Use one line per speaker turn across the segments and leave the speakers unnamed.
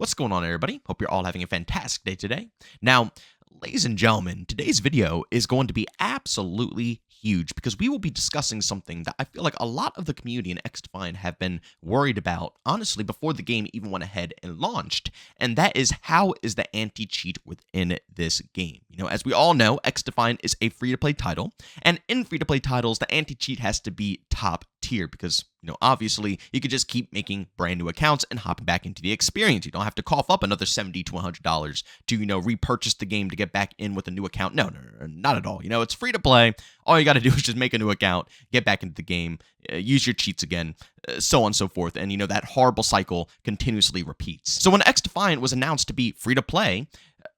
What's going on, everybody? Hope you're all having a fantastic day today. Now, ladies and gentlemen, today's video is going to be absolutely huge because we will be discussing something that I feel like a lot of the community in Xdefiant have been worried about, honestly, before the game even went ahead and launched, and that is how is the anti-cheat within this game. You know, as we all know, Xdefiant is a free-to-play title, and in free-to-play titles, the anti-cheat has to be top tier because, you know, obviously you could just keep making brand new accounts and hopping back into the experience. You don't have to cough up another $70 to $100 to, you know, repurchase the game to get back in with a new account. No, not at all. You know, it's free to play. All you got to do is just make a new account, get back into the game, use your cheats again, so on and so forth. And, you know, that horrible cycle continuously repeats. So when Xdefiant was announced to be free to play,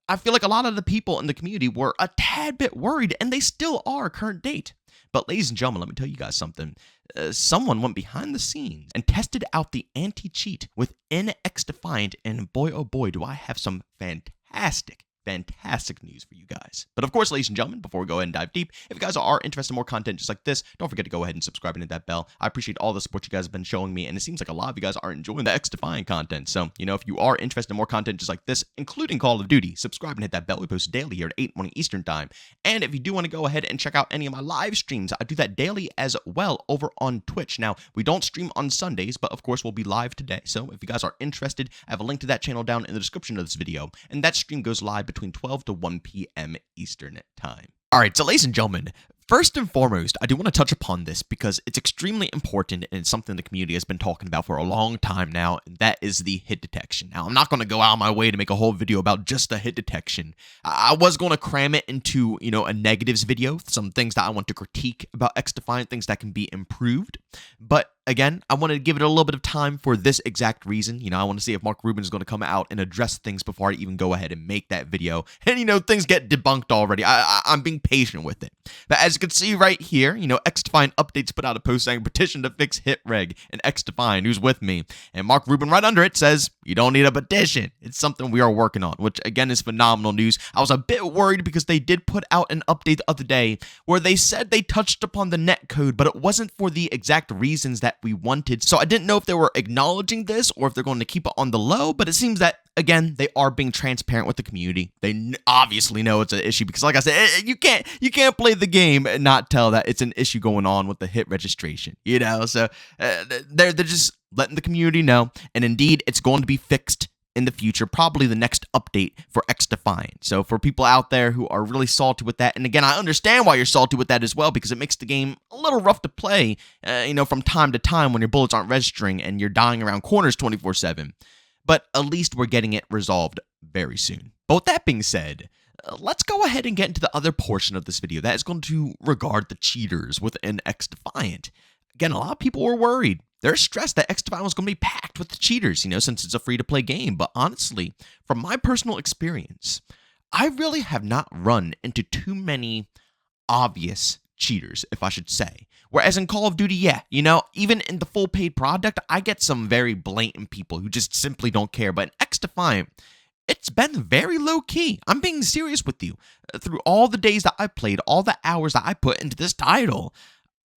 I feel like a lot of the people in the community were a tad bit worried, and they still are current date. But ladies and gentlemen, let me tell you guys something. Someone went behind the scenes and tested out the anti-cheat within Xdefiant, and boy, oh boy, do I have some fantastic news for you guys. But of course, ladies and gentlemen, before we go ahead and dive deep, if you guys are interested in more content just like this, don't forget to go ahead and subscribe and hit that bell. I appreciate all the support you guys have been showing me, and it seems like a lot of you guys are enjoying the Xdefiant content. So, you know, if you are interested in more content just like this, including Call of Duty, subscribe and hit that bell. We post daily here at 8 morning Eastern time. And if you do want to go ahead and check out any of my live streams, I do that daily as well over on Twitch. Now, we don't stream on Sundays, but of course we'll be live today. So if you guys are interested, I have a link to that channel down in the description of this video, and that stream goes live between 12 to 1 p.m. Eastern time. All right, so ladies and gentlemen, first and foremost, I do want to touch upon this because it's extremely important and it's something the community has been talking about for a long time now, and that is the hit detection. Now, I'm not going to go out of my way to make a whole video about just the hit detection. I was going to cram it into, you know, a negatives video, some things that I want to critique about Xdefiant, things that can be improved. But again, I wanted to give it a little bit of time for this exact reason. You know, I want to see if Mark Rubin is going to come out and address things before I even go ahead and make that video. And, you know, things get debunked already. I'm being patient with it. But as you can see right here, you know, Xdefiant Updates put out a post saying petition to fix hit reg, and Xdefiant, who's with me, and Mark Rubin right under it says, you don't need a petition. It's something we are working on, which again is phenomenal news. I was a bit worried because they did put out an update the other day where they said they touched upon the netcode, but it wasn't for the exact reasons that we wanted. So I didn't know if they were acknowledging this or if they're going to keep it on the low, but it seems that, again, they are being transparent with the community. They obviously know it's an issue because, like I said, you can't play the game and not tell that it's an issue going on with the hit registration, you know? So they're just letting the community know, and indeed, it's going to be fixed in the future, probably the next update for Xdefiant. So for people out there who are really salty with that, and again, I understand why you're salty with that as well, because it makes the game a little rough to play, you know, from time to time when your bullets aren't registering and you're dying around corners 24/7. But at least we're getting it resolved very soon. But with that being said, let's go ahead and get into the other portion of this video that is going to regard the cheaters within Xdefiant. Again, a lot of people were worried. They're stressed that Xdefiant was going to be packed with the cheaters, you know, since it's a free-to-play game. But honestly, from my personal experience, I really have not run into too many obvious cheaters, if I should say. Whereas in Call of Duty, yeah, you know, even in the full paid product, I get some very blatant people who just simply don't care. But in Xdefiant, it's been very low-key. I'm being serious with you. Through all the days that I played, all the hours that I put into this title,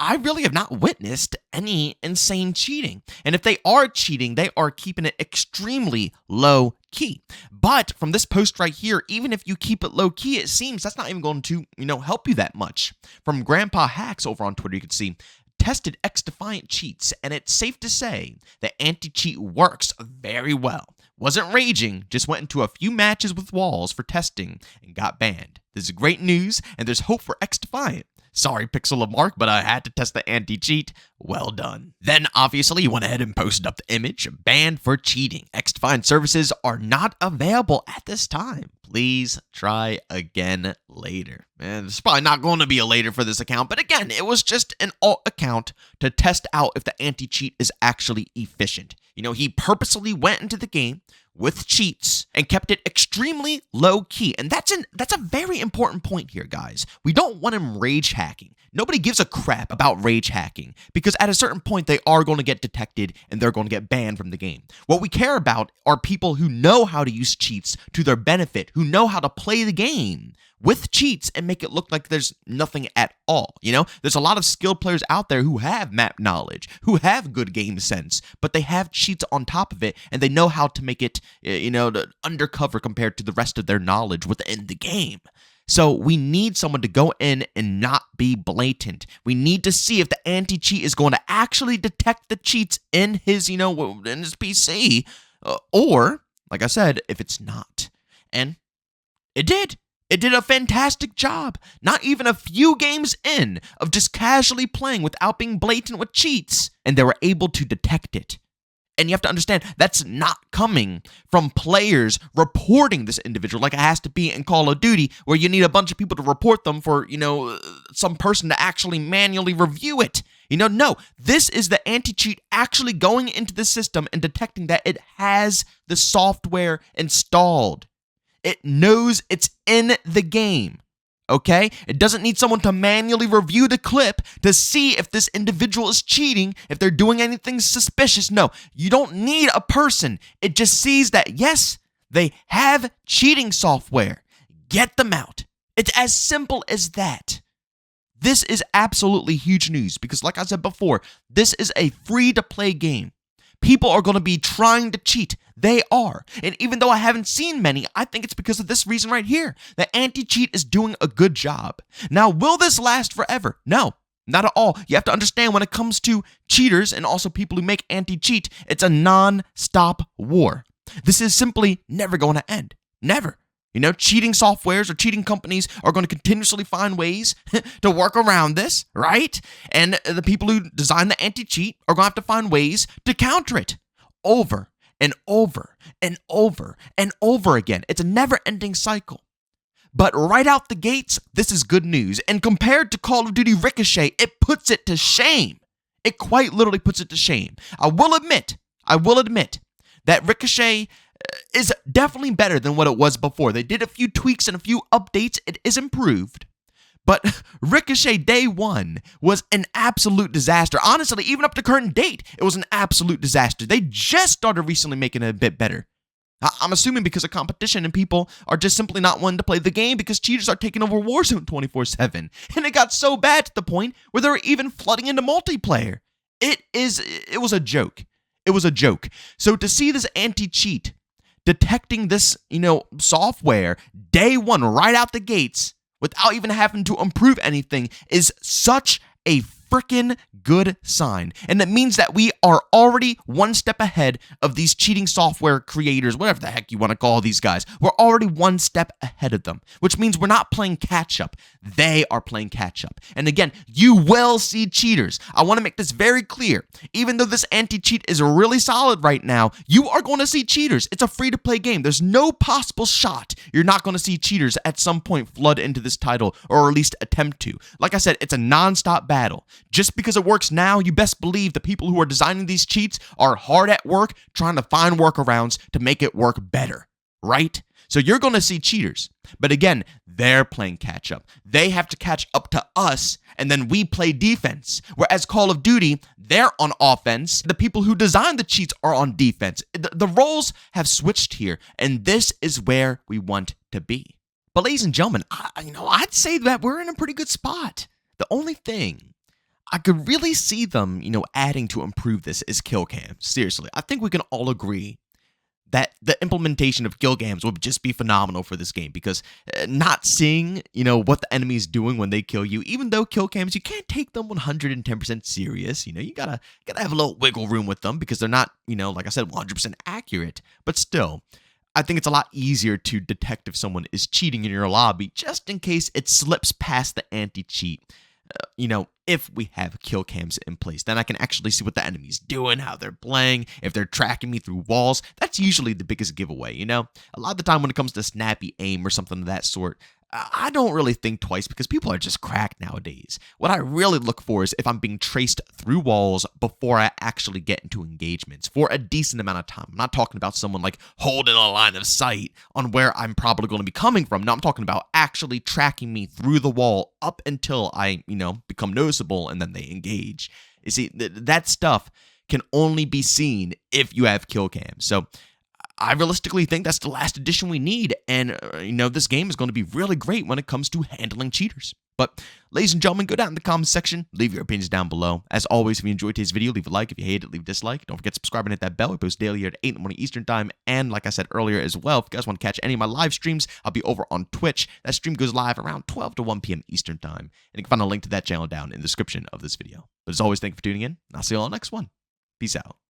I really have not witnessed any insane cheating. And if they are cheating, they are keeping it extremely low key. But from this post right here, even if you keep it low key, it seems that's not even going to, you know, help you that much. From Grandpa Hacks over on Twitter, you can see, tested Xdefiant cheats, and it's safe to say that anti-cheat works very well. Wasn't raging, just went into a few matches with walls for testing and got banned. This is great news, and there's hope for Xdefiant. Sorry, Pixel of Mark, but I had to test the anti-cheat. Well done. Then, obviously, you went ahead and posted up the image, banned for cheating. Xdefiant services are not available at this time. Please try again later. And it's probably not going to be a later for this account, but again, it was just an alt account to test out if the anti-cheat is actually efficient. You know, he purposely went into the game with cheats and kept it extremely low key. And that's a very important point here, guys. We don't want him rage hacking. Nobody gives a crap about rage hacking because at a certain point they are going to get detected and they're going to get banned from the game. What we care about are people who know how to use cheats to their benefit, who know how to play the game with cheats and make it look like there's nothing at all. You know, there's a lot of skilled players out there who have map knowledge, who have good game sense, but they have cheats on top of it and they know how to make it undercover compared to the rest of their knowledge within the game. So we need someone to go in and not be blatant. We need to see if the anti-cheat is going to actually detect the cheats in his, in his PC, or, like I said, if it's not. And it did. It did a fantastic job. Not even a few games in of just casually playing without being blatant with cheats, and they were able to detect it. And you have to understand, that's not coming from players reporting this individual like it has to be in Call of Duty, where you need a bunch of people to report them for, some person to actually manually review it. No, this is the anti-cheat actually going into the system and detecting that it has the software installed. It knows it's in the game. Okay? It doesn't need someone to manually review the clip to see if this individual is cheating, if they're doing anything suspicious. No, you don't need a person. It just sees that, yes, they have cheating software. Get them out. It's as simple as that. This is absolutely huge news because, like I said before, this is a free-to-play game. People are going to be trying to cheat. They are. And even though I haven't seen many, I think it's because of this reason right here. The anti-cheat is doing a good job. Now, will this last forever? No, not at all. You have to understand when it comes to cheaters and also people who make anti-cheat, it's a non-stop war. This is simply never going to end. Never. Cheating softwares or cheating companies are going to continuously find ways to work around this, right? And the people who design the anti-cheat are going to have to find ways to counter it over and over and over and over again. It's a never-ending cycle. But right out the gates, this is good news. And compared to Call of Duty Ricochet, it puts it to shame. It quite literally puts it to shame. I will admit that Ricochet is definitely better than what it was before. They did a few tweaks and a few updates. It is improved. But Ricochet Day 1 was an absolute disaster. Honestly, even up to current date, it was an absolute disaster. They just started recently making it a bit better. I'm assuming because of competition and people are just simply not wanting to play the game because cheaters are taking over Warzone 24/7. And it got so bad to the point where they were even flooding into multiplayer. It was a joke. It was a joke. So to see this anti-cheat detecting this, software day 1 right out the gates without even having to improve anything is such a freaking good sign. And it means that we are already one step ahead of these cheating software creators, whatever the heck you want to call these guys. We're already one step ahead of them, which means we're not playing catch up. They are playing catch up. And again, you will see cheaters. I want to make this very clear. Even though this anti-cheat is really solid right now, you are going to see cheaters. It's a free-to-play game. There's no possible shot you're not going to see cheaters at some point flood into this title, or at least attempt to. Like I said, it's a non-stop battle. Just because it works now, you best believe the people who are designing these cheats are hard at work trying to find workarounds to make it work better, right? So you're going to see cheaters. But again, they're playing catch up. They have to catch up to us, and then we play defense. Whereas Call of Duty, they're on offense. The people who design the cheats are on defense. The roles have switched here, and this is where we want to be. But ladies and gentlemen, I'd say that we're in a pretty good spot. The only thing I could really see them, adding to improve this is kill cams. Seriously, I think we can all agree that the implementation of kill cams would just be phenomenal for this game, because not seeing, what the enemy is doing when they kill you, even though kill cams, you can't take them 110% serious. You gotta have a little wiggle room with them because they're not, like I said, 100% accurate. But still, I think it's a lot easier to detect if someone is cheating in your lobby, just in case it slips past the anti-cheat. If we have kill cams in place, then I can actually see what the enemy's doing, how they're playing, if they're tracking me through walls. That's usually the biggest giveaway, A lot of the time when it comes to snappy aim or something of that sort, I don't really think twice because people are just cracked nowadays. What I really look for is if I'm being traced through walls before I actually get into engagements for a decent amount of time. I'm not talking about someone like holding a line of sight on where I'm probably going to be coming from. No, I'm talking about actually tracking me through the wall up until I, become noticeable and then they engage. You see, that stuff can only be seen if you have kill cams. So I realistically think that's the last addition we need. And, this game is going to be really great when it comes to handling cheaters. But, ladies and gentlemen, go down in the comments section. Leave your opinions down below. As always, if you enjoyed today's video, leave a like. If you hate it, leave a dislike. Don't forget to subscribe and hit that bell. I post daily here at 8 in the morning Eastern Time. And like I said earlier as well, if you guys want to catch any of my live streams, I'll be over on Twitch. That stream goes live around 12 to 1 p.m. Eastern Time. And you can find a link to that channel down in the description of this video. But as always, thank you for tuning in. And I'll see you all on the next one. Peace out.